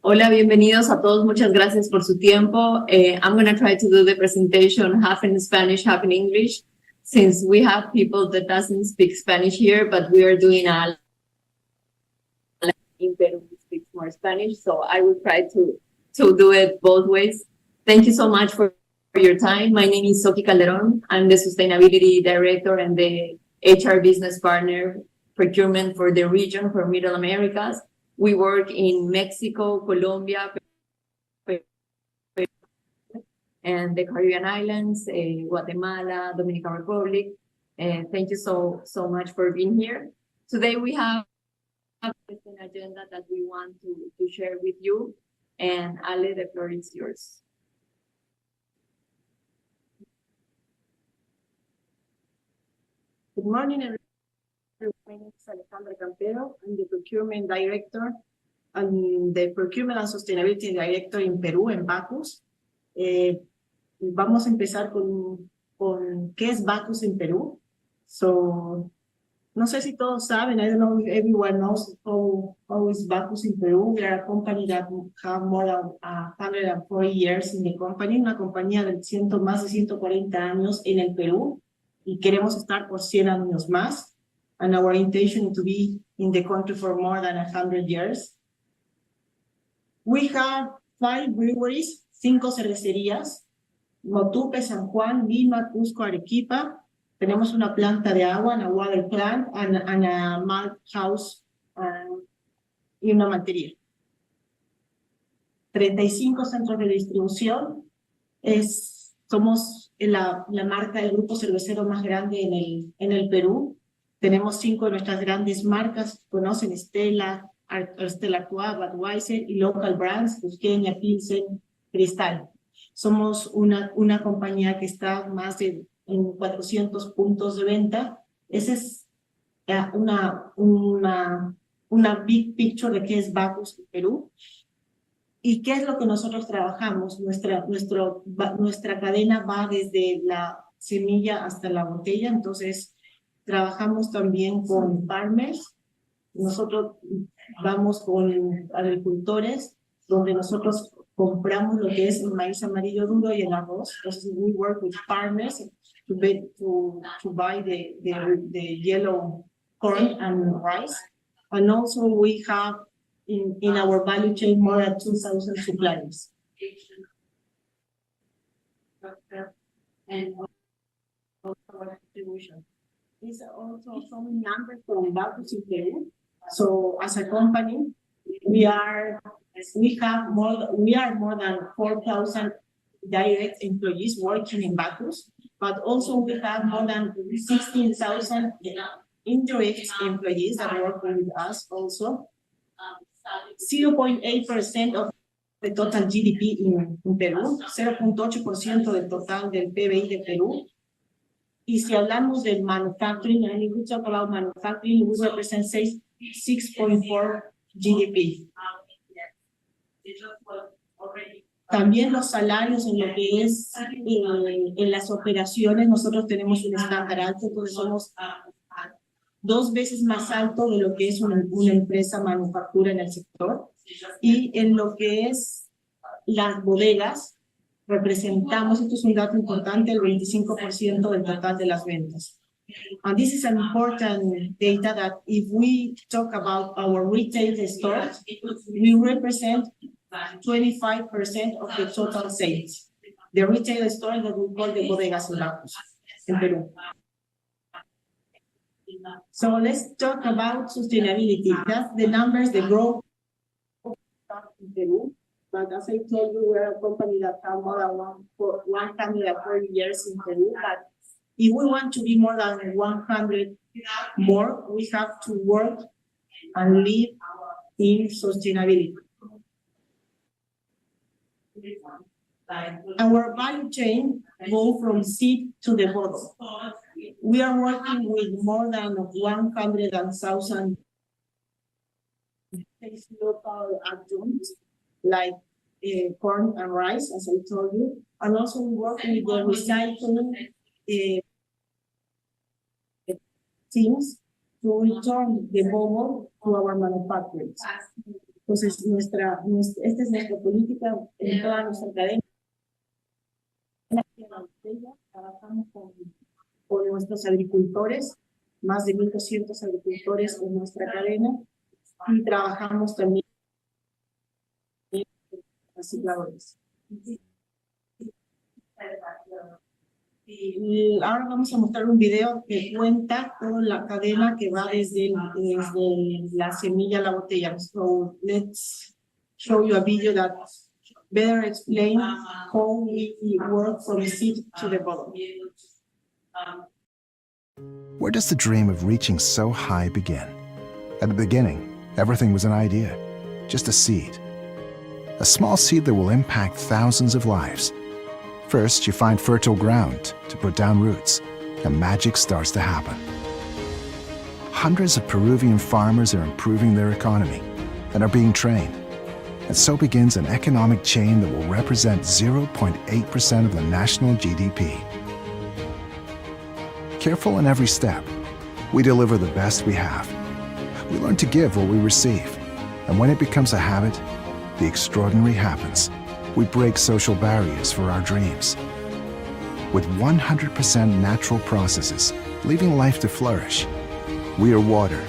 Hola, bienvenidos a todos. Muchas gracias por su tiempo. I'm going to try to do the presentation half in Spanish, half in English, since we have people that doesn't speak Spanish here, but we are doing a in Peru who speaks more Spanish, so I will try to do it both ways. Thank you so much for your time. My name is Sophie Calderon. I'm the Sustainability Director and the HR Business Partner Procurement for the region for Middle Americas. We work in Mexico, Colombia, and the Caribbean islands, Guatemala, Dominican Republic. Thank you so much for being here. Today we have an agenda that we want to share with you. And Ale, the floor is yours. Good morning, everyone. My name is Alejandra Campero. I'm the Procurement Director and the Procurement and Sustainability Director in Perú, en Bacus. Vamos a empezar con qué es Bacus en Perú. So, no sé si todos saben, I don't know if everyone knows how is Bacus in Peru. We are a company that have more than 140 years in the company, una compañía de más de 140 años en el Perú, y queremos estar por 100 años más. And our intention is to be in the country for more than 100 years. We have 5 breweries, 5 cervecerías, Motupe, San Juan, Lima, Cusco, Arequipa. Tenemos una planta de agua, una water plant, and a malt house y una maltería. 35 centros de distribución. Somos la marca del grupo cervecero más grande en el Perú. Tenemos 5 de nuestras grandes marcas, conocen Stella Artois, Budweiser y local brands, Cusqueña, Pilsen, Cristal. Somos una compañía que está más de en 400 puntos de venta. Esa es una big picture de qué es Bacus en Perú. ¿Y qué es lo que nosotros trabajamos? Nuestra cadena va desde la semilla hasta la botella, entonces trabajamos también con farmers. Nosotros vamos con agricultores, donde nosotros compramos lo que es el maíz amarillo duro y el arroz. Entonces, we work with farmers to buy the yellow corn and rice. And also we have in our value chain more than 2,000 suppliers. And also distribution. These are also some numbers from Bacus in Peru. So as a company, we are more than 4,000 direct employees working in Bacus, but also we have more than 16,000 indirect employees that work with us also. 0.8% of the total GDP in Perú, 0.8% del total del PBI de Perú. Y si hablamos del manufacturing, and if we talk about manufacturing, we represent 6.4 GDP. También los salarios en lo que es en las operaciones, nosotros tenemos un estándar alto, entonces somos 2 veces más alto de lo que es una empresa manufactura en el sector. Y en lo que es las bodegas, representamos, esto es un dato importante, el 25% del total de las ventas. And this is an important data that if we talk about our retail stores, we represent 25% of the total sales. The retail stores that we call the bodegas en Perú. So let's talk about sustainability. That's the numbers, the growth in Peru. But as I told you, we're a company that has more than 140 years in Peru. But if we want to be more than 100 more, we have to work and live in sustainability. Our value chain goes from seed to the bottle. We are working with more than 100,000 local adjuncts like corn and rice, as I told you, and also we work with the recycling teams to return the bubble to our manufacturers. Entonces, esta es nuestra política en toda nuestra cadena. Trabajamos con nuestros agricultores, más de 1.200 agricultores en nuestra cadena, y trabajamos también con recicladores. Y ahora vamos a mostrar un video que cuenta toda la cadena que va desde la semilla a la botella. So let's show you a video that better explain how we work from the seed to the bottle. Where does the dream of reaching so high begin? At the beginning, everything was an idea, just a seed. A small seed that will impact thousands of lives. First, you find fertile ground to put down roots, and magic starts to happen. Hundreds of Peruvian farmers are improving their economy and are being trained. And so begins an economic chain that will represent 0.8% of the national GDP. Careful in every step, we deliver the best we have. We learn to give what we receive. And when it becomes a habit, the extraordinary happens. We break social barriers for our dreams. With 100% natural processes, leaving life to flourish. We are water,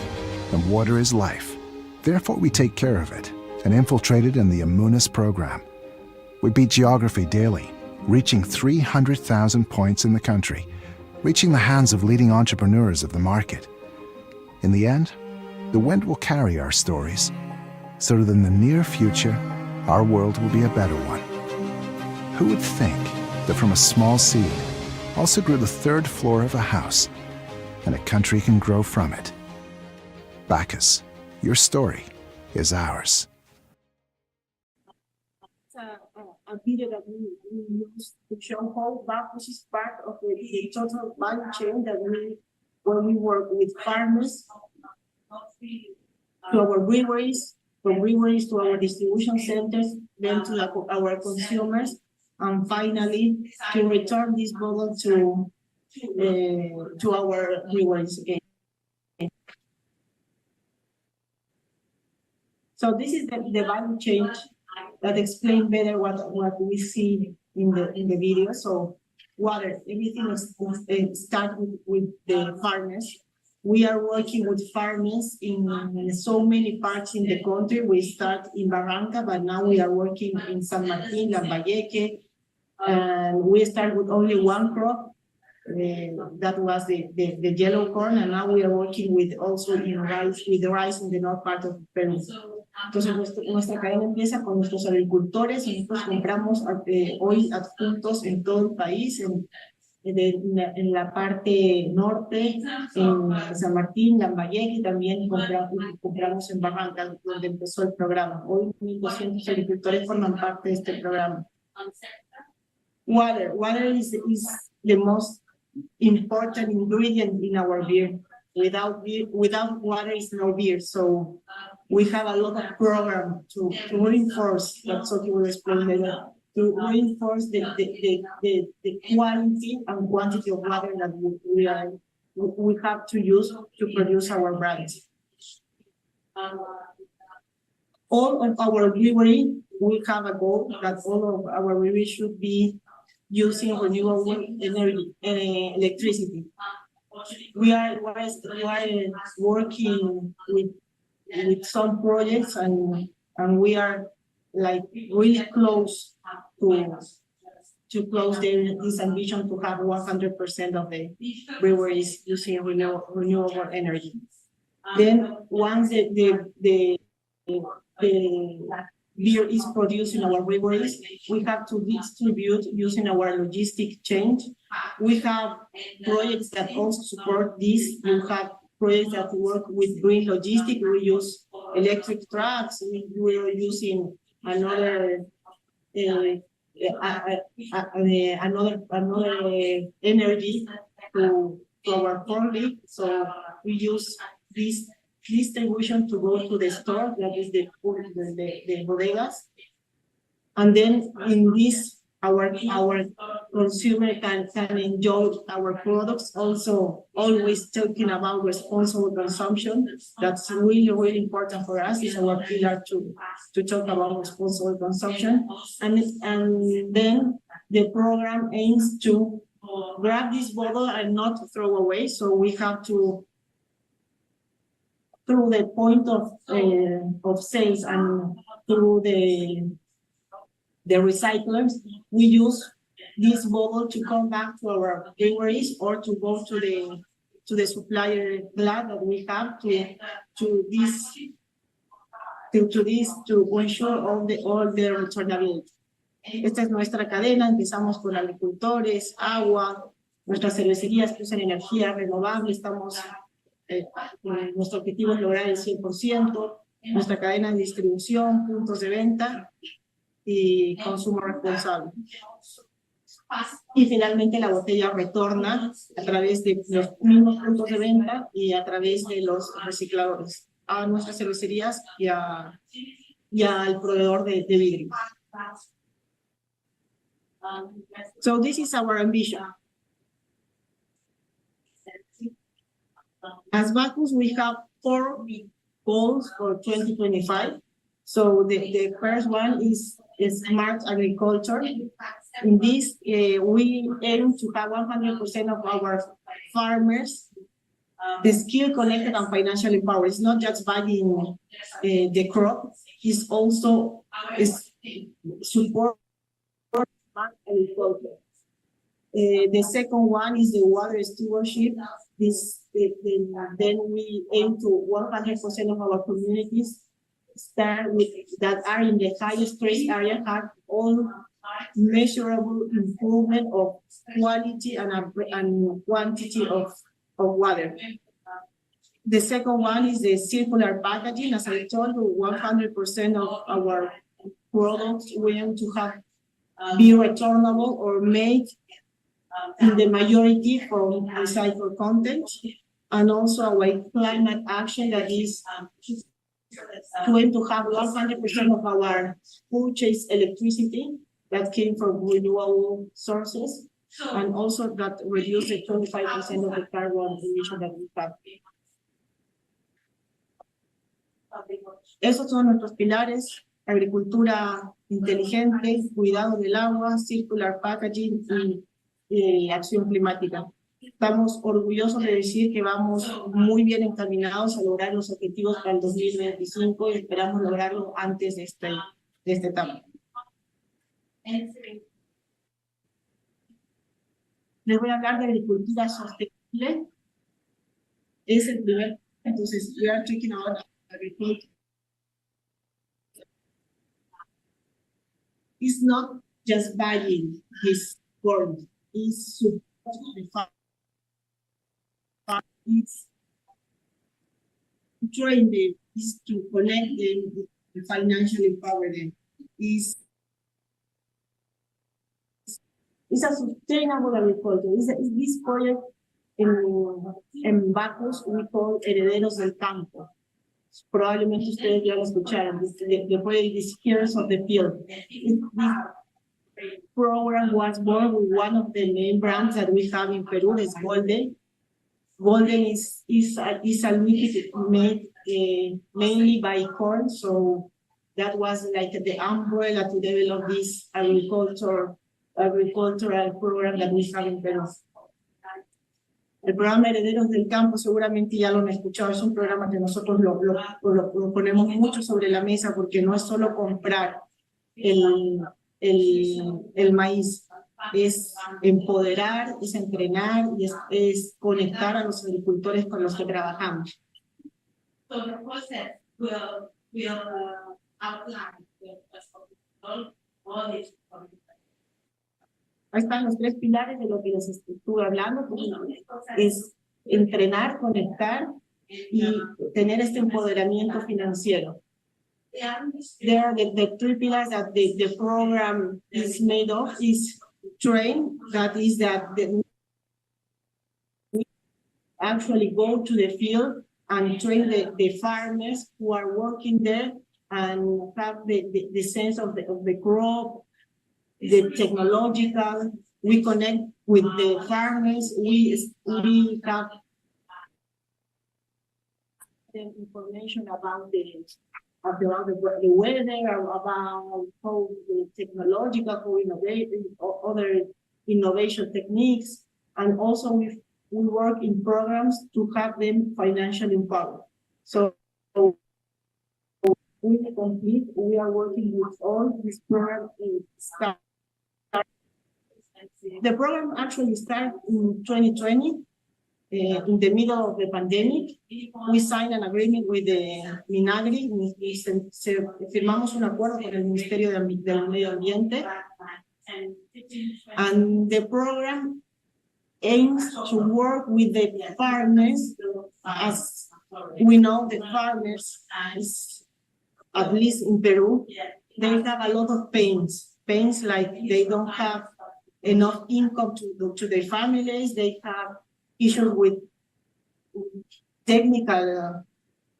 and water is life. Therefore, we take care of it and infiltrate it in the Amunas program. We beat geography daily, reaching 300,000 points in the country, reaching the hands of leading entrepreneurs of the market. In the end, the wind will carry our stories, so that in the near future, our world will be a better one. Who would think that from a small seed also grew the third floor of a house, and a country can grow from it? Bacchus, your story is ours. A video that we use to show how Bacchus is part of the total value chain that when we work with farmers, to our breweries, from breweries to our distribution centers, then to our consumers, and finally to return this bottle to our breweries again. So this is the value chain that explains better what we see in the video. So water, everything starts with the farmers. We are working with farmers in so many parts in the country. We start in Barranca, but now we are working in San Martin, Lambayeque, and we start with only one crop. That was the yellow corn, and now we are working with also in rice, with the rice in the north part of Peru. Entonces nuestra cadena empieza con nuestros agricultores, y nosotros compramos hoy adjuntos en todo el país, en la parte norte, en San Martín, Lambayeque, y también compramos en Barranca, donde empezó el programa. Hoy 1.200 agricultores forman parte de este programa. Water is the most important ingredient in our beer. Without water is no beer. So we have a lot of program to reinforce, that's what you will explain later, to reinforce the quality and quantity of water that we have to use to produce our brands. All of our brewery, we have a goal that all of our breweries should be using renewable energy, electricity. We are working with some projects, and we are like really close to close this ambition to have 100% of the breweries using renewable energy. Then once the beer is produced in our breweries, we have to distribute using our logistic chain. We have projects that also support this. We have projects that work with green logistics. We use electric trucks. We are using another energy to our farming. So we use this distribution to go to the store, that is the bodegas. And then in this our consumer can enjoy our products. Also, always talking about responsible consumption. That's really important for us. It's our pillar to talk about responsible consumption. And then the program aims to grab this bottle and not throw away. So we have to, through the point of sales and through the recyclers, we use this bottle to come back to our breweries or to go to the supplier glass that we have to ensure all the returnability. Esta es nuestra cadena. Empezamos con agricultores, agua, nuestras cervecerías que usan energía renovable. Nuestro objetivo es lograr el 100%, nuestra cadena de distribución, puntos de venta y consumo responsable. Y finalmente la botella retorna a través de los mismos puntos de venta y a través de los recicladores a nuestras cervecerías y al proveedor de vidrio. So this is our ambition. As Bacchus, we have 4 goals for 2025. So the first one is smart agriculture. In this, we aim to have 100% of our farmers the skill connected and financially empowered. It's not just buying the crop, it's also support agriculture. The second one is the water stewardship. Then we aim to 100% of our communities that are in the highest stress area have all measurable improvement of quality and quantity of water. The second one is the circular packaging. As I told you, 100% of our products we aim to have be returnable or made in the majority from recycled content, and also our climate action that is to aim to have 100% of our purchased electricity that came from renewable sources, and also that reduce the 25% of the carbon emission that we have. Esos son nuestros pilares: agricultura inteligente, cuidado del agua, circular packaging y acción climática. Estamos orgullosos de decir que vamos muy bien encaminados a lograr los objetivos para el 2025 y esperamos lograrlo antes de esta etapa. Les voy a hablar de agricultura sostenible. Es el primer, entonces, we are talking about agriculture. It's not just buying this world, it's supporting the farm. It's train them, is to connect them, to financially empower them. It's a sustainable agriculture. It's this project en Bacchus we call Herederos del Campo. Probablemente ustedes ya lo escucharon. This Heroes of the Field. This program was born with one of the main brands that we have in Peru, is Golden. Golden is a liquid made mainly by corn, so that was like the umbrella to develop this agricultural program that we have in Peru. El programa Herederos del Campo seguramente ya lo han escuchado, es un programa que nosotros lo ponemos mucho sobre la mesa porque no es solo comprar el maíz, es empoderar, es entrenar y es conectar a los agricultores con los que trabajamos. So the process will outline all this. Ahí están los 3 pilares de lo que les estuve hablando, es entrenar, conectar y tener este empoderamiento financiero. There are the 3 pillars that the program is made of, is train, that is that we actually go to the field and train the farmers who are working there and have the sense of the crop, the technological, we connect with the farmers, we have information about the weather, about how the technological, how innovation, other innovation techniques, and also we work in programs to have them financially empowered. So we are working with all these programs. The program actually started in 2020, in the middle of the pandemic. We signed an agreement with the Minagri. Firmamos un acuerdo con el Ministerio del Medio Ambiente. And the program aims to work with the farmers. As we know, the farmers, at least in Peru, they have a lot of pains like they don't have enough income to their families. They have issues with technical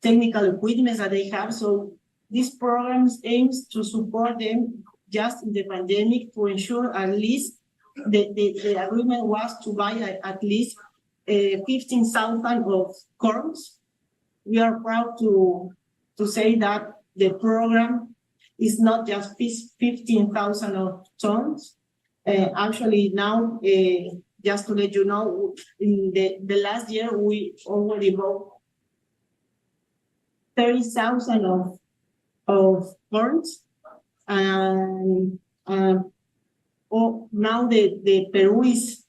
equipment that they have. So this program aims to support them just in the pandemic to ensure at least the agreement was to buy at least 15,000 of corns. We are proud to say that the program is not just 15,000 of tons. Actually now, just to let you know, in the last year, we already bought 30,000 of corns. And now the Peru is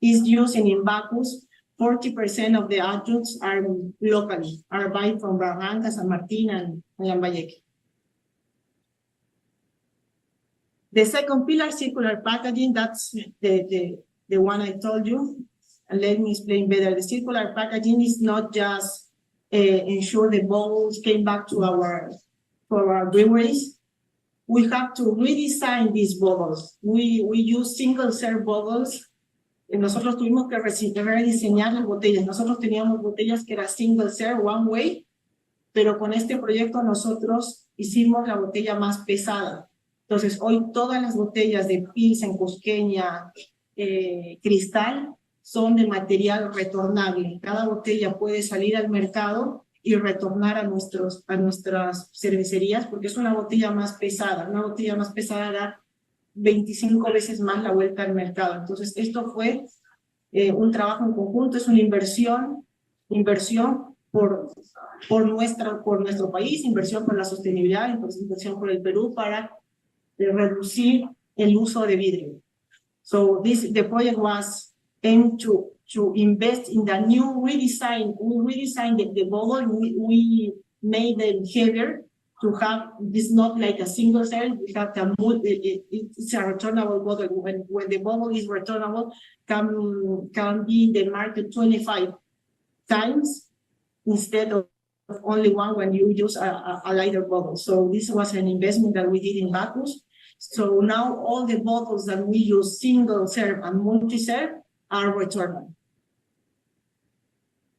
using in Bacchus, 40% of the adults are locally, are buying from Barranca, San Martin, and Lambayeque. The second pillar, circular packaging, that's the one I told you. And let me explain better. The circular packaging is not just ensure the bottles came back to our breweries. We have to redesign these bottles. We use single-serve bottles. Nosotros tuvimos que rediseñar las botellas. Nosotros teníamos botellas que era single-serve, one-way, pero con este proyecto nosotros hicimos la botella más pesada. Entonces, hoy todas las botellas de Pilsen, Cusqueña, Cristal, son de material retornable. Cada botella puede salir al mercado y retornar a nuestras cervecerías porque es una botella más pesada. Una botella más pesada da 25 veces más la vuelta al mercado. Entonces, esto fue un trabajo en conjunto, es una inversión por nuestro país, inversión por la sostenibilidad, inversión por el Perú para reducir el uso de vidrio. So the project was aimed to invest in the new redesign. We redesigned the bottle. We made them heavier to have this not like a single serve. We have it's a returnable bottle. When the bottle is returnable, can be in the market 25 times instead of only one when you use a lighter bottle. So this was an investment that we did in Bacchus. So now all the bottles that we use, single serve and multi-serve, are returnable.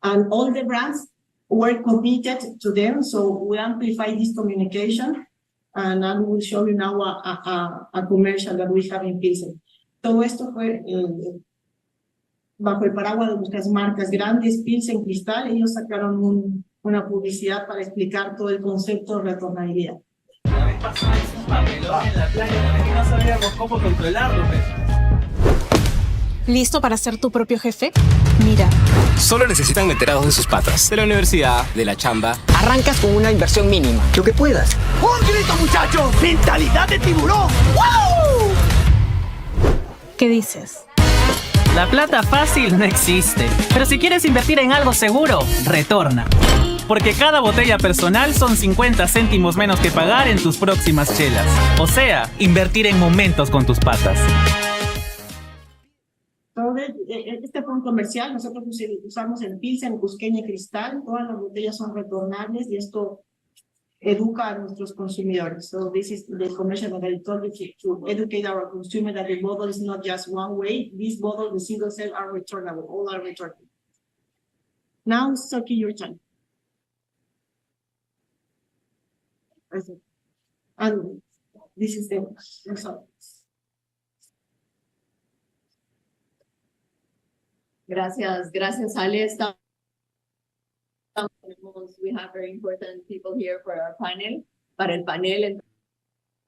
And all the brands were committed to them, so we amplify this communication, and I will show you now a commercial that we have in Pilsen. Todo esto fue bajo el paraguas de nuestras marcas grandes, Pilsen, Cristal. Ellos sacaron una publicidad para explicar todo el concepto de retornabilidad. No sabíamos cómo controlarlo. ¿Listo para ser tu propio jefe? Mira. Solo necesitan enterados de sus patas. De la universidad, de la chamba. Arrancas con una inversión mínima. Lo que puedas. ¡Un grito, muchachos! ¡Mentalidad de tiburón! ¡Wow! ¿Qué dices? La plata fácil no existe. Pero si quieres invertir en algo seguro, retorna. Porque cada botella personal son 50 céntimos menos que pagar en tus próximas chelas. O sea, invertir en momentos con tus patas. Este fue un comercial. Nosotros usamos el Pilsen, Cusqueña y Cristal. Todas las botellas son retornables y esto educa a nuestros consumidores. So this is the commercial that I told you to educate our consumer that the bottle is not just one way. These bottles, the single serve, are returnable. All are returnable. Now, Soki, your turn. And this is the results. Gracias, Ale. We have very important people here for our panel. Para el panel, entonces,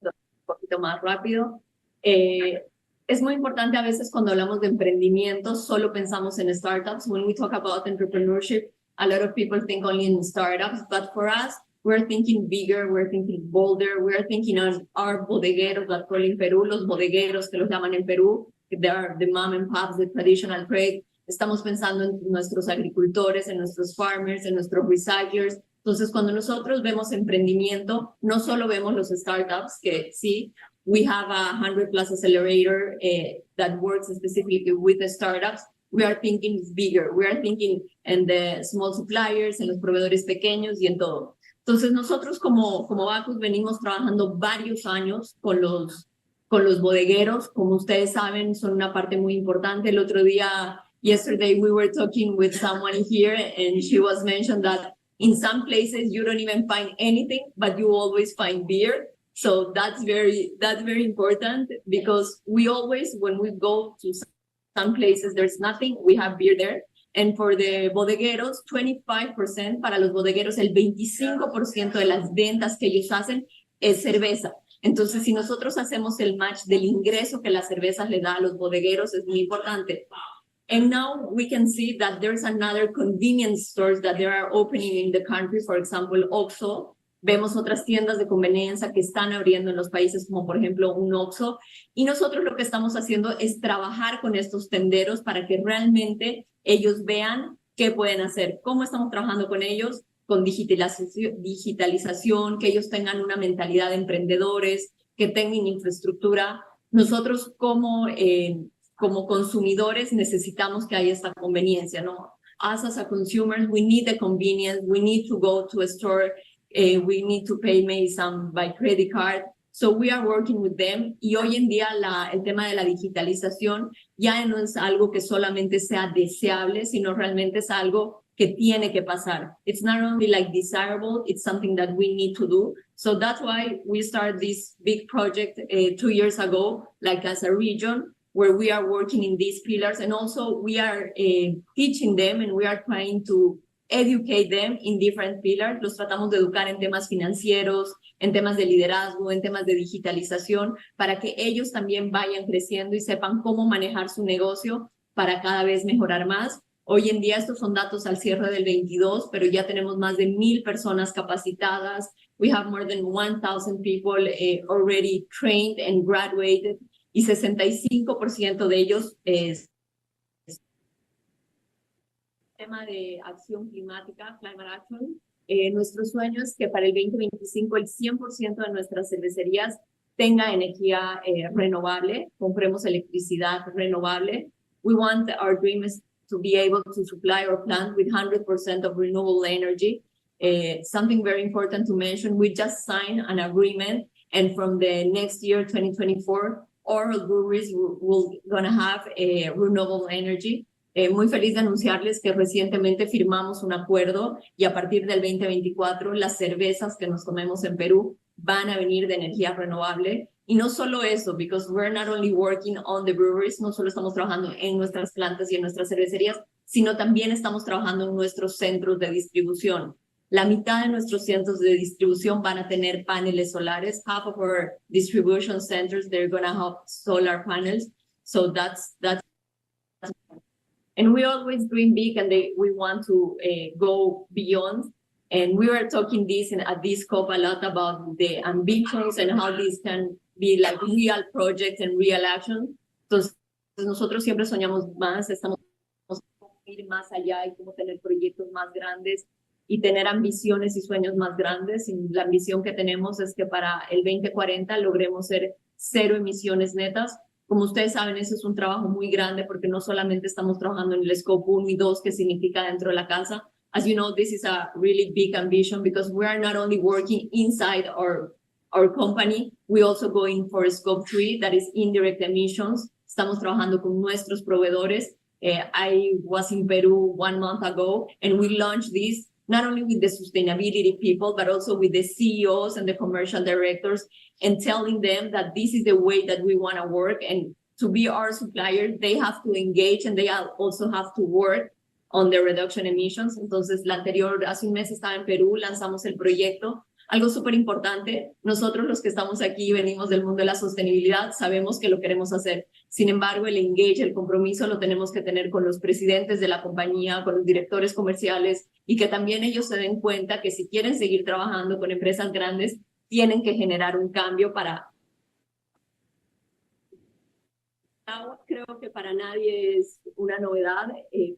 un poquito más rápido. Es muy importante a veces cuando hablamos de emprendimiento, solo pensamos en startups. When we talk about entrepreneurship, a lot of people think only in startups, but for us, we're thinking bigger, we're thinking bolder, we're thinking on our bodegueros, that call in Perú, los bodegueros que los llaman en Perú, they are the mom and pops, the traditional trade. Estamos pensando en nuestros agricultores, en nuestros farmers, en nuestros recyclers. Entonces, cuando nosotros vemos emprendimiento, no solo vemos los startups, que sí, we have a 100+ accelerator that works specifically with the startups. We are thinking bigger. We are thinking in the small suppliers, en los proveedores pequeños y en todo. Entonces, nosotros como Bacus venimos trabajando varios años con los bodegueros. Como ustedes saben, son una parte muy importante. El otro día, yesterday, we were talking with someone here, and she was mentioned that in some places you don't even find anything, but you always find beer. So that's very important, because we always, when we go to some places there's nothing, we have beer there. And for the bodegueros, 25%, para los bodegueros, el 25% de las ventas que ellos hacen es cerveza. Entonces, si nosotros hacemos el match del ingreso que las cervezas le da a los bodegueros, es muy importante. And now we can see that there's another convenience stores that they are opening in the country. For example, Oxxo. Vemos otras tiendas de conveniencia que están abriendo en los países, como por ejemplo un Oxxo. Y nosotros lo que estamos haciendo es trabajar con estos tenderos para que realmente ellos vean qué pueden hacer. ¿Cómo estamos trabajando con ellos? Con digitalización, que ellos tengan una mentalidad de emprendedores, que tengan infraestructura. Nosotros como consumidores necesitamos que haya esta conveniencia, ¿no? Us as a consumers, we need the convenience, we need to go to a store, we need to pay maybe some by credit card. So we are working with them. Y hoy en día el tema de la digitalización ya no es algo que solamente sea deseable, sino realmente es algo que tiene que pasar. It's not only like desirable, it's something that we need to do. So that's why we started this big project 2 years ago, like as a region, where we are working in these pillars. And also we are teaching them, and we are trying to educate them in different pillars. Los tratamos de educar en temas financieros, en temas de liderazgo, en temas de digitalización, para que ellos también vayan creciendo y sepan cómo manejar su negocio para cada vez mejorar más. Hoy en día estos son datos al cierre del 22, pero ya tenemos más de 1,000 personas capacitadas. We have more than 1,000 people already trained and graduated, y 65% de ellos es tema de acción climática, climate action. Nuestro sueño es que para el 2025 el 100% de nuestras cervecerías tenga energía renovable, compremos electricidad renovable. We want our dream is to be able to supply our plant with 100% of renewable energy. Something very important to mention, we just signed an agreement, and from the next year, 2024, all breweries will gonna have renewable energy. Muy feliz de anunciarles que recientemente firmamos un acuerdo, y a partir del 2024 las cervezas que nos tomemos en Perú van a venir de energía renovable. Y no solo eso, because we're not only working on the breweries, no solo estamos trabajando en nuestras plantas y en nuestras cervecerías, sino también estamos trabajando en nuestros centros de distribución. La mitad de nuestros centros de distribución van a tener paneles solares. Half of our distribution centers, they're going to have solar panels. So that's and we always dream big, and we want to go beyond. And we were talking at this COP a lot about the ambitions and how this can be like real projects and real action. Entonces, nosotros siempre soñamos más, estamos ir más allá y cómo tener proyectos más grandes y tener ambiciones y sueños más grandes. Y la ambición que tenemos es que para el 2040 logremos ser 0 emisiones netas. Como ustedes saben, eso es un trabajo muy grande, porque no solamente estamos trabajando en el scope 1 y 2, que significa dentro de la casa. As you know, this is a really big ambition, because we are not only working inside our company, we also going for scope 3, that is indirect emissions. Estamos trabajando con nuestros proveedores. I was in Peru 1 month ago, and we launched this not only with the sustainability people, but also with the CEOs and the commercial directors, and telling them that this is the way that we want to work, and to be our supplier, they have to engage and they also have to work on the reduction emissions. Entonces, la anterior, hace un mes estaba en Perú, lanzamos el proyecto. Algo súper importante, nosotros los que estamos aquí venimos del mundo de la sostenibilidad, sabemos que lo queremos hacer. Sin embargo, el engage, el compromiso lo tenemos que tener con los presidentes de la compañía, con los directores comerciales y que también ellos se den cuenta que si quieren seguir trabajando con empresas grandes, tienen que generar un cambio para... Creo que para nadie es una novedad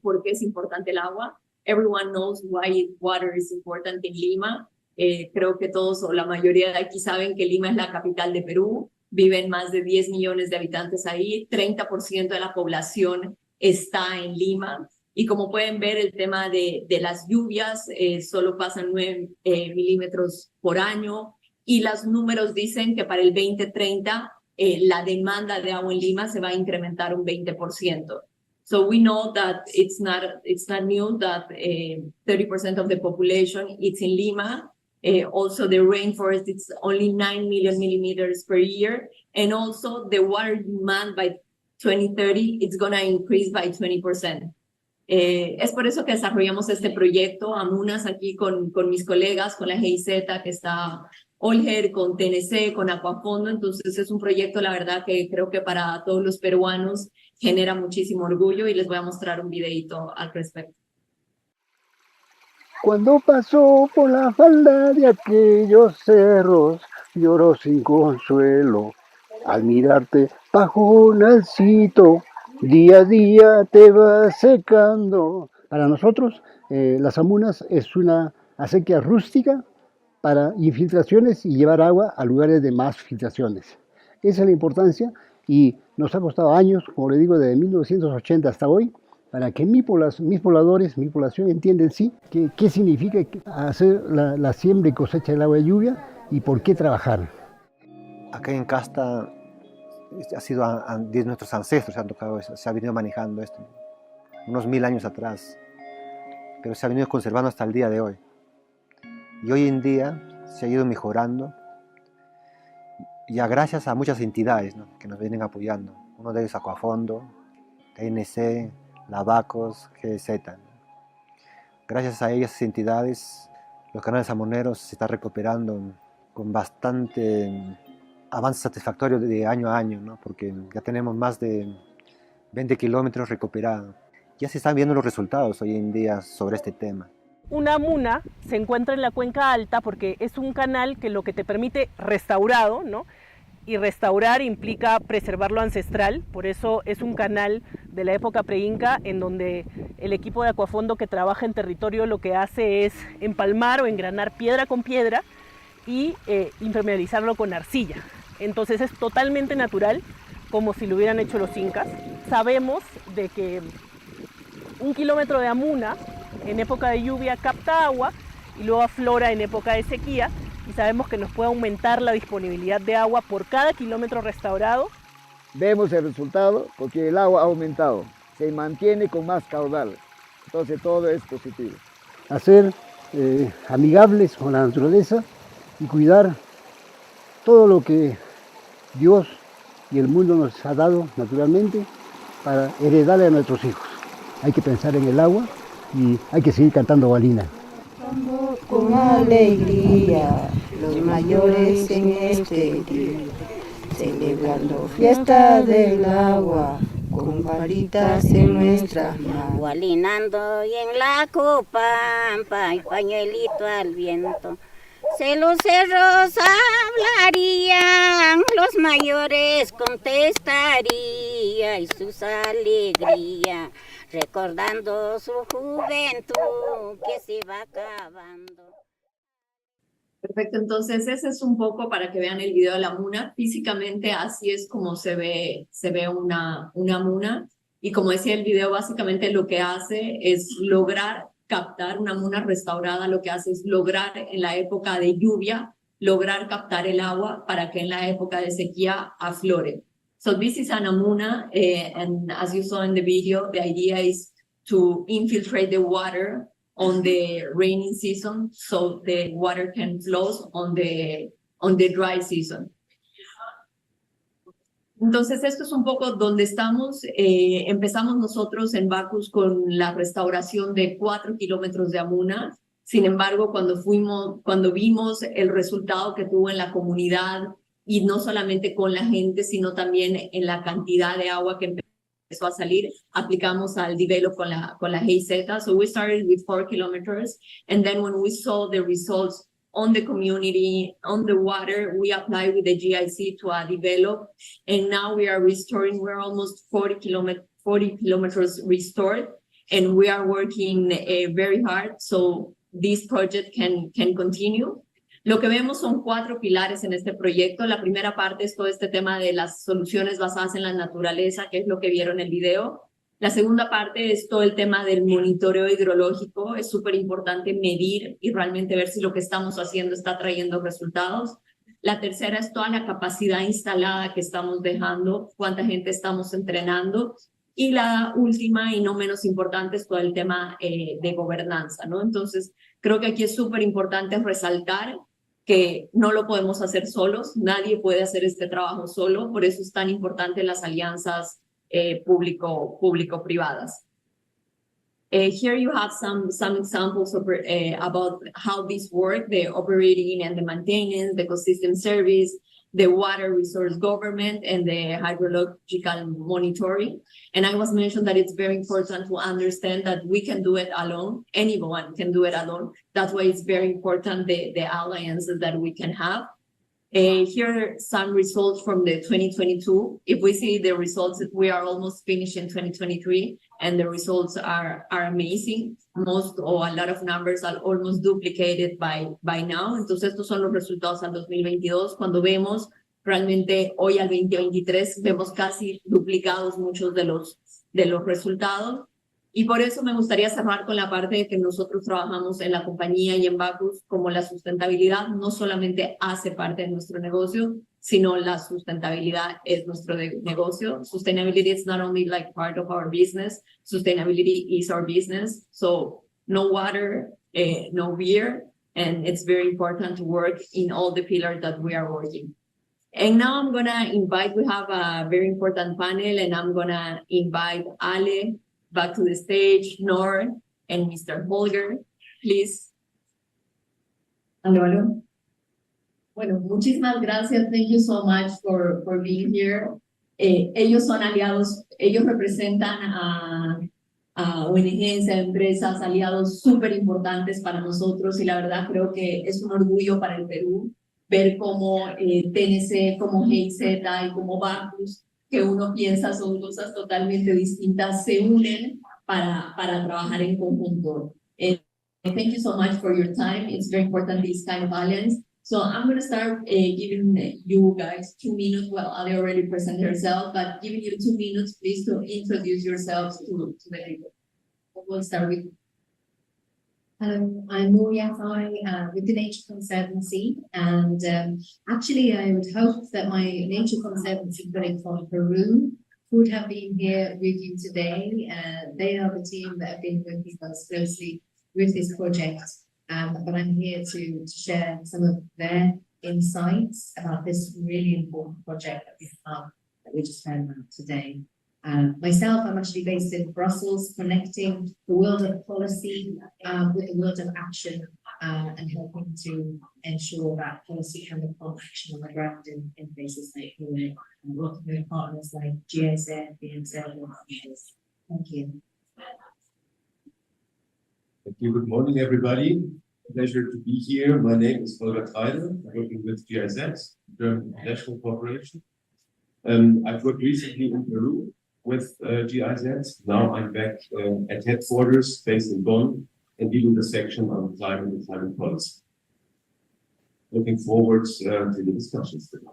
por qué es importante el agua. Everyone knows why water is important in Lima. Creo que todos o la mayoría de aquí saben que Lima es la capital de Perú. Viven más de 10 millones de habitantes ahí. 30% de la población está en Lima. Y como pueden ver, el tema de las lluvias, solo pasan 9 milímetros por año. Y los números dicen que para el 2030 la demanda de agua en Lima se va a incrementar un 20%. So we know that it's not new that 30% of the population is in Lima. Also, the rainforest, it's only 9 million millimeters per year. And also, the water demand by 2030, it's going to increase by 20%. Es por eso que desarrollamos este proyecto, Amunas, aquí con mis colegas, con la GIZ, que está Olger, con TNC, con Aquafondo. Entonces es un proyecto, la verdad, que creo que para todos los peruanos genera muchísimo orgullo y les voy a mostrar un videito al respecto. Cuando pasó por la falda de aquellos cerros, lloró sin consuelo. Al mirarte, pajonalcito, día a día te va secando. Para nosotros, las amunas es una acequia rústica para infiltraciones y llevar agua a lugares de más filtraciones. Esa es la importancia y nos ha costado años, como le digo, desde 1980 hasta hoy, para que mis pobladores, mi población entiendan sí qué significa hacer la siembra y cosecha del agua de lluvia y por qué trabajar. Acá en Casta ha sido de nuestros ancestros, se ha venido manejando esto, unos 1000 años atrás, pero se ha venido conservando hasta el día de hoy. Y hoy en día se ha ido mejorando, ya gracias a muchas entidades, ¿no?, que nos vienen apoyando. Uno de ellos Aquafondo, TNC, Lavacos, GZ. Gracias a esas entidades, los canales amoneros se están recuperando con bastante avance satisfactorio de año a año, ¿no?, porque ya tenemos más de 20 kilómetros recuperados. Ya se están viendo los resultados hoy en día sobre este tema. Una amuna se encuentra en la cuenca alta porque es un canal que lo que te permite restaurado, ¿no? Y restaurar implica preservar lo ancestral, por eso es un canal de la época preinca en donde el equipo de Aquafondo que trabaja en territorio lo que hace es empalmar o engranar piedra con piedra y impermeabilizarlo con arcilla. Entonces es totalmente natural, como si lo hubieran hecho los incas. Sabemos de que 1 kilómetro de amuna en época de lluvia capta agua y luego aflora en época de sequía, y sabemos que nos puede aumentar la disponibilidad de agua por cada kilómetro restaurado. Vemos el resultado porque el agua ha aumentado, se mantiene con más caudal, entonces todo es positivo. Hacer amigables con la naturaleza y cuidar todo lo que Dios y el mundo nos ha dado naturalmente para heredarle a nuestros hijos. Hay que pensar en el agua y hay que seguir cantando Balina. Con alegría, los mayores en este día, celebrando fiesta del agua, con varitas en nuestras manos. Gualinando y en la copampa y pañuelito al viento. Los cerros hablarían, los mayores contestarían y sus alegrías, recordando su juventud que se va acabando. Perfecto, entonces ese es un poco para que vean el video de la amuna. Físicamente así es como se ve una amuna. Y como decía el video, básicamente lo que hace es lograr captar una amuna restaurada, lo que hace es lograr en la época de lluvia, lograr captar el agua para que en la época de sequía aflore. So this is an amuna, and as you saw in the video, the idea is to infiltrate the water on the rainy season so the water can flow on the dry season. Entonces, esto es un poco donde estamos. Empezamos nosotros en Bacus con la restauración de 4 kilómetros de Amuna. Sin embargo, cuando vimos el resultado que tuvo en la comunidad, y no solamente con la gente, sino también en la cantidad de agua que empezó a salir, aplicamos al develop con la GIZ. So we started with 4 kilometers, and then when we saw the results on the community, on the water, we applied with the GIC to develop, and now we are restoring. We're almost 40 kilometers restored, and we are working very hard so this project can continue. Lo que vemos son 4 pilares en este proyecto. La primera parte es todo este tema de las soluciones basadas en la naturaleza, que es lo que vieron en el video. La segunda parte es todo el tema del monitoreo hidrológico. Es súper importante medir y realmente ver si lo que estamos haciendo está trayendo resultados. La tercera es toda la capacidad instalada que estamos dejando, cuánta gente estamos entrenando. Y la última y no menos importante es todo el tema de gobernanza, ¿no? Entonces, creo que aquí es súper importante resaltar que no lo podemos hacer solos, nadie puede hacer este trabajo solo, por eso es tan importante las alianzas público-privadas. Here you have some examples of, about how this work, the operating and the maintenance, the ecosystem service, the water resource government, and the hydrological monitoring. And I was mentioned that it's very important to understand that we can do it alone. Anyone can do it alone. That's why it's very important, the alliances that we can have. Here are some results from the 2022. If we see the results, we are almost finished in 2023, and the results are amazing. Most or a lot of numbers are almost duplicated by now. Entonces, estos son los resultados al 2022. Cuando vemos realmente hoy al 2023, vemos casi duplicados muchos de los resultados. Y por eso me gustaría cerrar con la parte de que nosotros trabajamos en la compañía y en Bacus, como la sustentabilidad no solamente hace parte de nuestro negocio, sino la sustentabilidad es nuestro negocio. Sustainability is not only like part of our business, sustainability is our business. So no water, no beer, and it's very important to work in all the pillars that we are working. And now I'm gonna invite, we have a very important panel, and I'm gonna invite Ale back to the stage, Nor, and Mr. Holger, please. Aló. Bueno, muchísimas gracias. Thank you so much for being here. Ellos son aliados, ellos representan a ONGs, a empresas, aliados súper importantes para nosotros, y la verdad creo que es un orgullo para el Perú ver cómo TNC, como GIZ y como Bacus, que uno piensa son cosas totalmente distintas, se unen para trabajar en conjunto. Thank you so much for your time. It's very important, this kind of alliance. So I'm going to start giving you guys 2 minutes. Well, Ali already presented herself, but giving you 2 minutes, please, to introduce yourselves to the people. We'll start with. Hello, I'm Nuria Fai with the Nature Conservancy, and actually I would hope that my Nature Conservancy colleague from Peru would have been here with you today. They are the team that have been working most closely with this project, but I'm here to share some of their insights about this really important project that we just heard about today. Myself, I'm actually based in Brussels, connecting the world of policy with the world of action, and helping to ensure that policy can become action on the ground in places like here, and working with partners like GIZ, BNZ, and others. Thank you. Thank you. Good morning, everybody. Pleasure to be here. My name is Holger Treidel. I'm working with GIZ, German National Corporation. I've worked recently in Peru with GIZ. Now I'm back at headquarters based in Bonn and leading the section on climate and climate policy. Looking forward to the discussions today.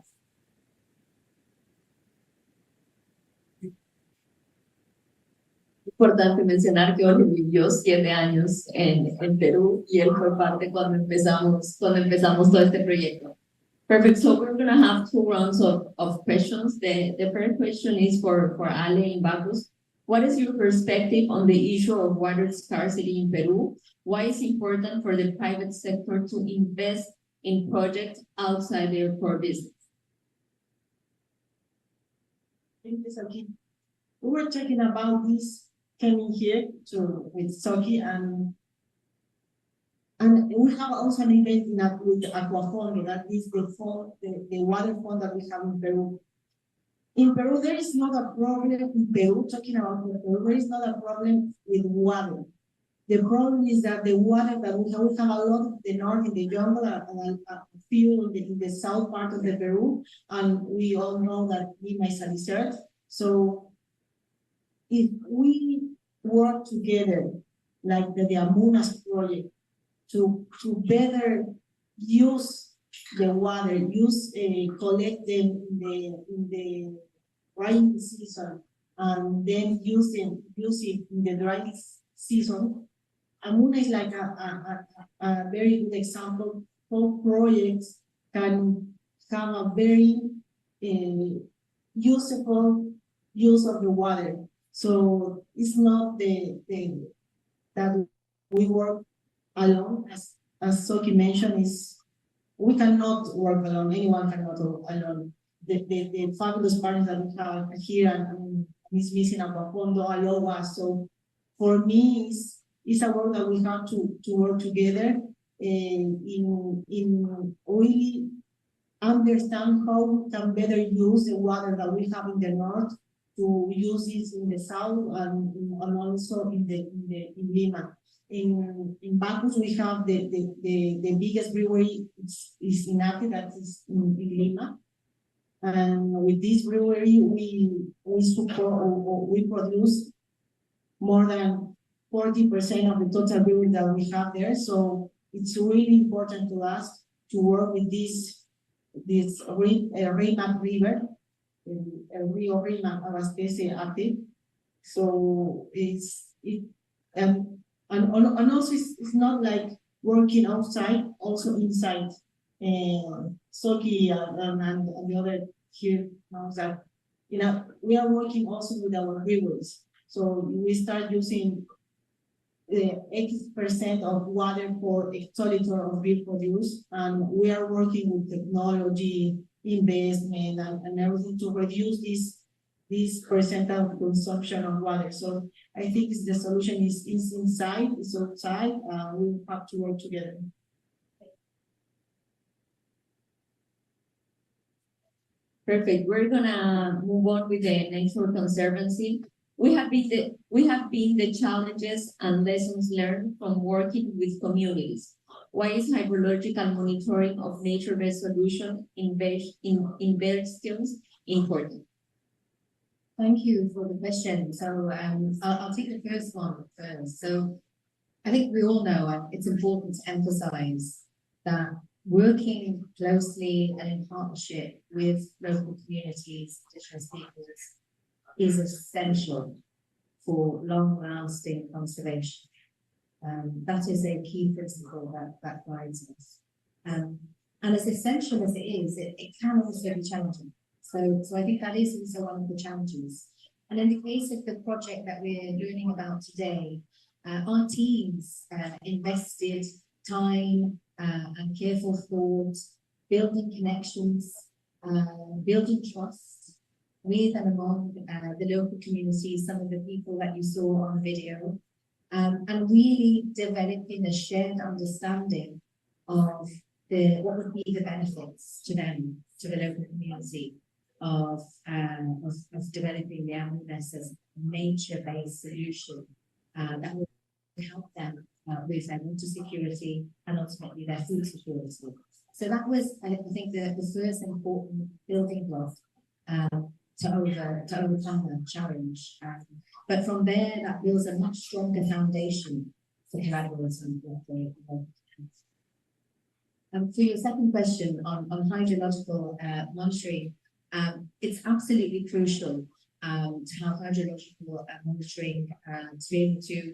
Importante mencionar que Jorge vivió 7 años en Perú, y él fue parte cuando empezamos todo este proyecto. Perfect. So we're going to have 2 rounds of questions. The first question is for Ale in Bacus. What is your perspective on the issue of water scarcity in Peru? Why is it important for the private sector to invest in projects outside their core business? Thank you, Soki. We were talking about this coming here with Soki, and we have also an event with Aquafond, that is the water fund that we have in Peru. In Peru, there is not a problem in Peru, talking about Peru, there is not a problem with water. The problem is that the water that we have a lot of the north in the jungle and a few in the south part of the Peru, and we all know that Lima is a desert. So if we work together, like the Amunas project, to better use the water, collect them in the rainy season, and then use it in the dry season. Amuna is like a very good example. All projects can have a very useful use of the water. So it's not that we work alone, as Soki mentioned, we cannot work alone. Anyone cannot work alone. The fabulous partners that we have here and is missing Aquafondo, Aloha. So for me, it's a work that we have to work together in really understand how we can better use the water that we have in the north to use it in the south and also in Lima. In Bacus, we have the biggest brewery is in Ate, that is in Lima. And with this brewery, we support or we produce more than 40% of the total brewery that we have there. So it's really important to us to work with this Rimac River, Rio Rimac abastece Ate. So and also it's not like working outside, also inside. Soki and the other here knows that we are working also with our brewers. So we start using 80% of water per hectoliter of beer produced, and we are working with technology, investment, and everything to reduce this percent of consumption of water. So I think the solution is inside, it's outside. We have to work together. Perfect. We're gonna move on with the Nature Conservancy. We have been the challenges and lessons learned from working with communities. Why is hydrological monitoring of nature-based solutions in bastions important? Thank you for the question. So I'll take the first one first. So I think we all know it's important to emphasize that working closely and in partnership with local communities, indigenous peoples, is essential for long-lasting conservation. That is a key principle that guides us. And as essential as it is, it can also be challenging. So I think that is also one of the challenges. And in the case of the project that we're learning about today, our teams invested time and careful thought, building connections, building trust with and among the local communities, some of the people that you saw on the video, and really developing a shared understanding of what would be the benefits to them, to the local community, of developing the Ambiente as a nature-based solution that will help them with their water security and ultimately their food security. So that was, I think, the first important building block to overcome that challenge. But from there, that builds a much stronger foundation for collaboration with the for your second question on hydrological monitoring, it's absolutely crucial to have hydrological monitoring to be able to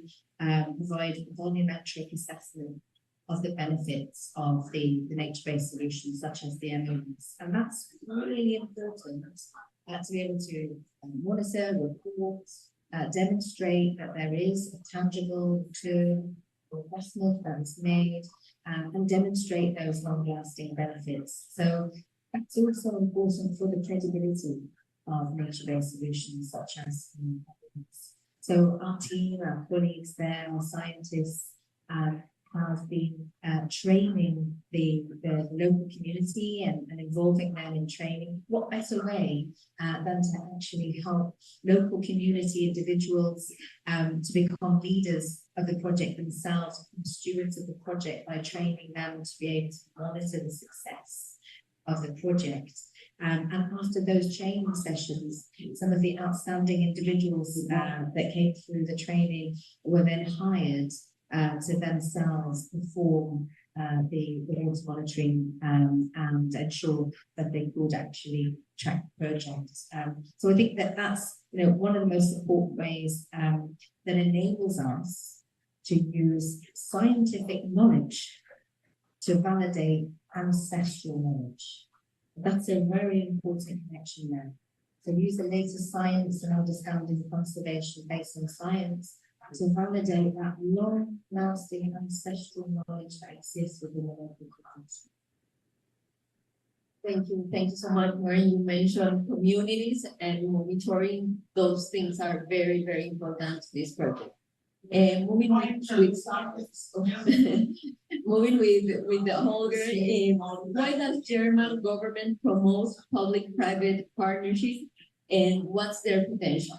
provide volumetric assessment of the benefits of the nature-based solutions such as the mehores. And that's really important to be able to monitor, report, demonstrate that there is a tangible return or investment that is made, and demonstrate those long-lasting benefits. So that's also important for the credibility of nature-based solutions such as so our team, our colleagues there, our scientists have been training the local community and involving them in training. What better way than to actually help local community individuals to become leaders of the project themselves, stewards of the project, by training them to be able to monitor the success of the project. And after those training sessions, some of the outstanding individuals that came through the training were then hired to themselves perform the water monitoring and ensure that they could actually track the project. So I think that that's one of the most important ways that enables us to use scientific knowledge to validate ancestral knowledge. That's a very important connection there. So use the latest science and understanding conservation based on science to validate that long-lasting ancestral knowledge that exists within the local community. Thank you so much, Mary. You mentioned communities and monitoring. Those things are very, very important to this project. And moving with the Holger, why does German government promote public-private partnership, and what's their potential?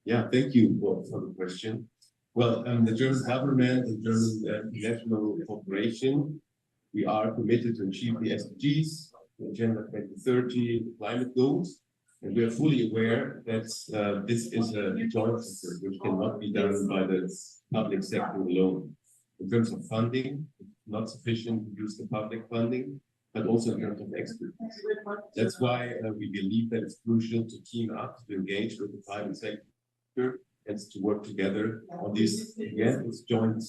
Yeah, thank you for the question. Well, the German government and German national corporation, we are committed to achieve the SDGs, the Agenda 2030 climate goals, and we are fully aware that this is a joint effort which cannot be done by the public sector alone. In terms of funding, not sufficient to use the public funding, but also in terms of expertise. That's why we believe that it's crucial to team up, to engage with the private sector, and to work together on these, again, these joint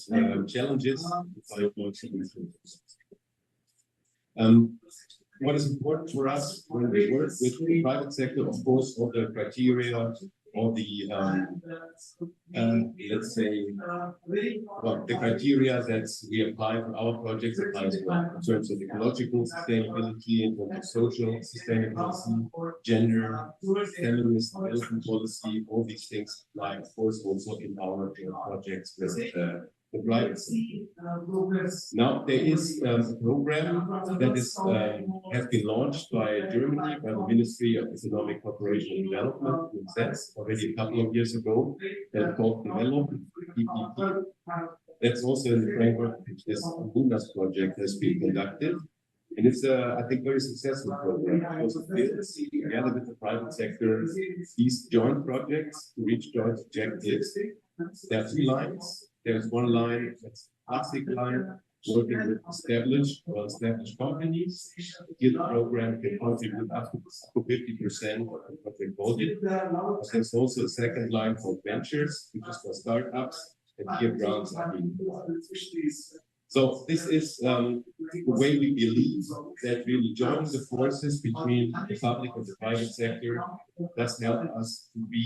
challenges to find joint solutions. What is important for us when we work with the private sector, of course, all the criteria, all the, let's say, well, the criteria that we apply for our projects apply as well in terms of ecological sustainability, in terms of social sustainability, gender, feminist development policy, all these things apply, of course, also in our projects with the private sector. Now, there is a program that is has been launched by Germany, by the Ministry of Economic Cooperation and Development, already a couple of years ago, called Develop, PPP. That's also in the framework of which this Bundas project has been conducted. And it's a, I think, very successful program because it builds together with the private sector these joint projects to reach joint objectives. There are two lines. There's one line, that's a classic line, working with established companies. Here the program can contribute up to 50% of the project budget. But there's also a second line for ventures, which is for startups, and here grants are being provided. So this is the way we believe that really joining the forces between the public and the private sector does help us to be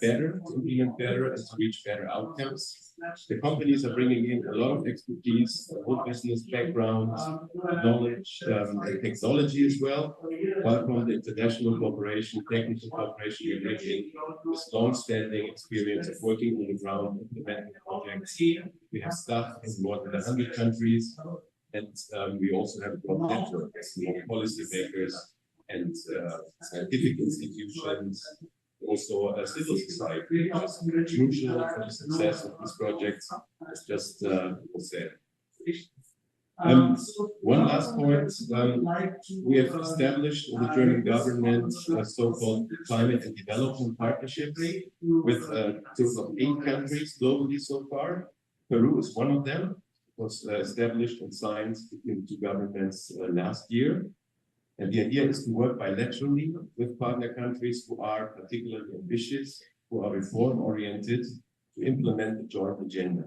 better, to implement better, and to reach better outcomes. The companies are bringing in a lot of expertise, whole business background, knowledge, and technology as well. While from the international cooperation, technical cooperation, we bring in this long-standing experience of working on the ground, implementing projects. We have staff in more than 100 countries, and we also have a broad network of policymakers and scientific institutions, also civil society, which is crucial for the success of these projects, as just was said. One last point, we have established in the German government so-called climate and development partnerships with a total of 8 countries globally so far. Peru is one of them. It was established and signed between 2 governments last year. And the idea is to work bilaterally with partner countries who are particularly ambitious, who are reform-oriented, to implement the joint agenda.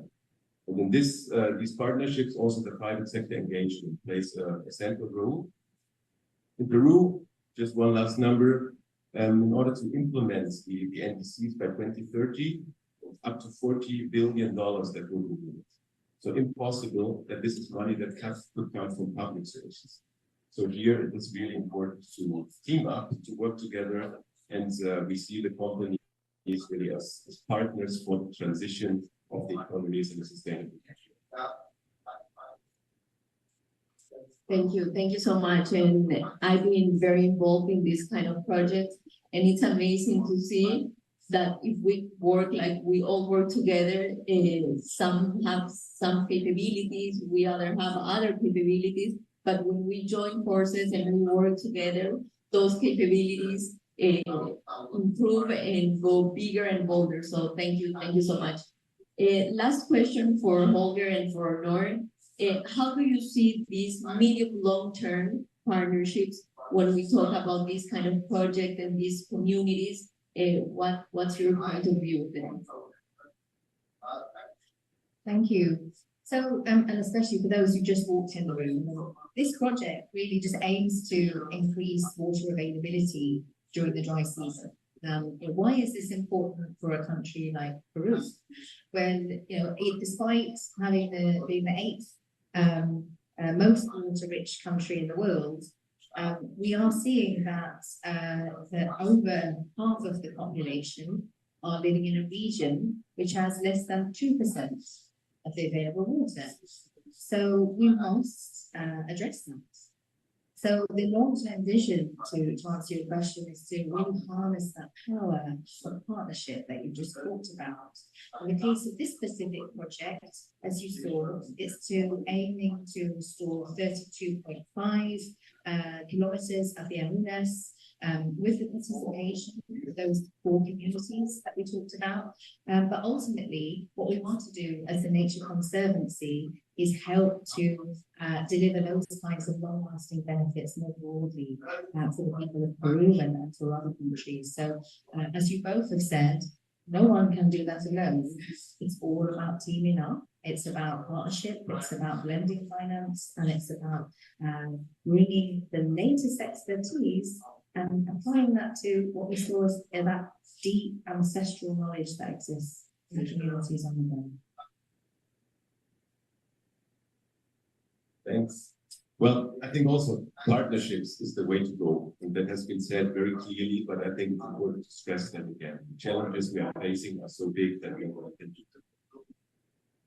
And in these partnerships, also the private sector engagement plays a central role. In Peru, just one last number, in order to implement the NDCs by 2030, up to $40 billion that will be needed. So impossible that this is money that could come from public sources. So here it is really important to team up, to work together, and we see the companies really as partners for the transition of the economies in a sustainable future. Thank you so much. And I've been very involved in this kind of project, and it's amazing to see that if we work like we all work together, some have some capabilities, we other have other capabilities, but when we join forces and we work together, those capabilities improve and go bigger and bolder. So thank you so much. Last question for Holger and for Nor. How do you see these medium long-term partnerships when we talk about this kind of project and these communities? What's your point of view there? Thank you. So, and especially for those who just walked in the room, this project really just aims to increase water availability during the dry season. Why is this important for a country like Peru? When, despite having being the eighth most water-rich country in the world, we are seeing that over half of the population are living in a region which has less than 2% of the available water. So we must address that. So the long-term vision, to answer your question, is to really harness that power of partnership that you just talked about. In the case of this specific project, as you saw, it's aiming to store 32.5 kilometers of the Amunas, with the participation of those 4 communities that we talked about. But ultimately, what we want to do as a Nature Conservancy is help to deliver those kinds of long-lasting benefits more broadly for the people of Peru and for other countries. So, as you both have said, no one can do that alone. It's all about teaming up. It's about partnership. It's about blending finance, and it's about bringing the latest expertise and applying that to what we saw as that deep ancestral knowledge that exists in the communities on the ground. Thanks. Well, I think also partnerships is the way to go, and that has been said very clearly, but I think it's important to stress that again. The challenges we are facing are so big that we want to do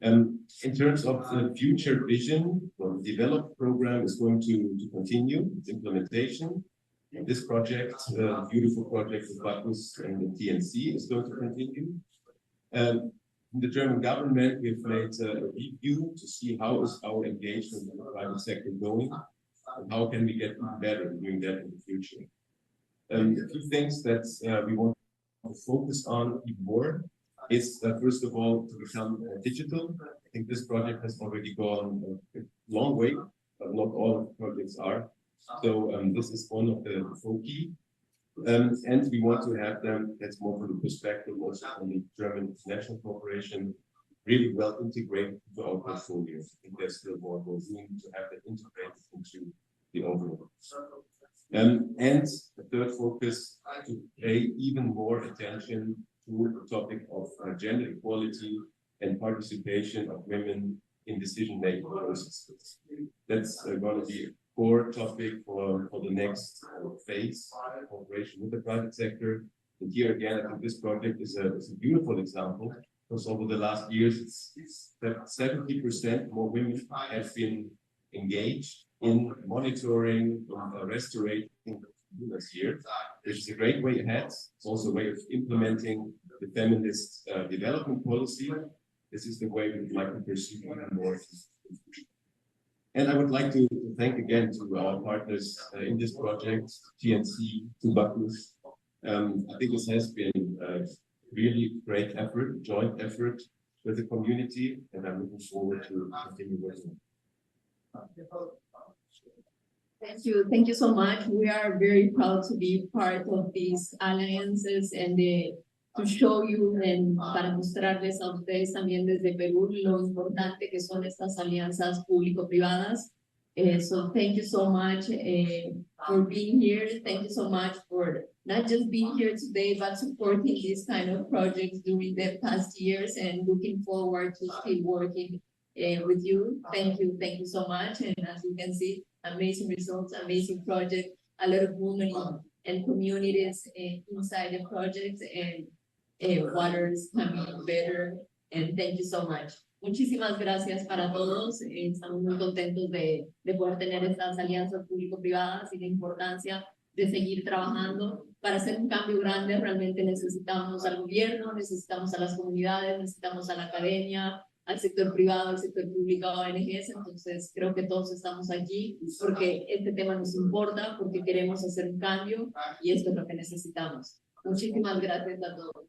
them. In terms of the future vision, well, the developed program is going to continue its implementation. And this project, beautiful project with Bacchus and the TNC, is going to continue. In the German government, we've made a review to see how is our engagement in the private sector going, and how can we get better in doing that in the future. A few things that we want to focus on even more is, first of all, to become digital. I think this project has already gone a long way, but not all of the projects are. So this is one of the foci. And we want to have them, that's more from the perspective also from the German International Corporation, really well integrated into our portfolio. I think there's still more room to have that integrated into the overall. And the third focus, to pay even more attention to the topic of gender equality and participation of women in decision-making processes. That's going to be a core topic for the next phase of cooperation with the private sector. And here again, I think this project is a beautiful example, because over the last years, it's 70% more women have been engaged in monitoring, restoring this year, which is a great way ahead. It's also a way of implementing the feminist development policy. This is the way we would like to pursue even more. And I would like to thank again to our partners in this project, TNC, to Bacchus. I think this has been a really great effort, joint effort with the community, and I'm looking forward to continue working. Thank you so much. We are very proud to be part of these alliances and to show you and para mostrarles a ustedes también desde Perú lo importante que son estas alianzas público-privadas. So thank you so much for being here. Thank you so much for not just being here today, but supporting these kind of projects during the past years, and looking forward to still working with you. Thank you so much. And as you can see, amazing results, amazing project, a lot of women and communities inside the project, and water is coming better. And thank you so much. Muchísimas gracias para todos. Estamos muy contentos de poder tener estas alianzas público-privadas y la importancia de seguir trabajando para hacer un cambio grande. Realmente necesitamos al gobierno, necesitamos a las comunidades, necesitamos a la academia, al sector privado, al sector público, a ONGs. Entonces creo que todos estamos aquí porque este tema nos importa, porque queremos hacer un cambio y esto es lo que necesitamos. Muchísimas gracias a todos.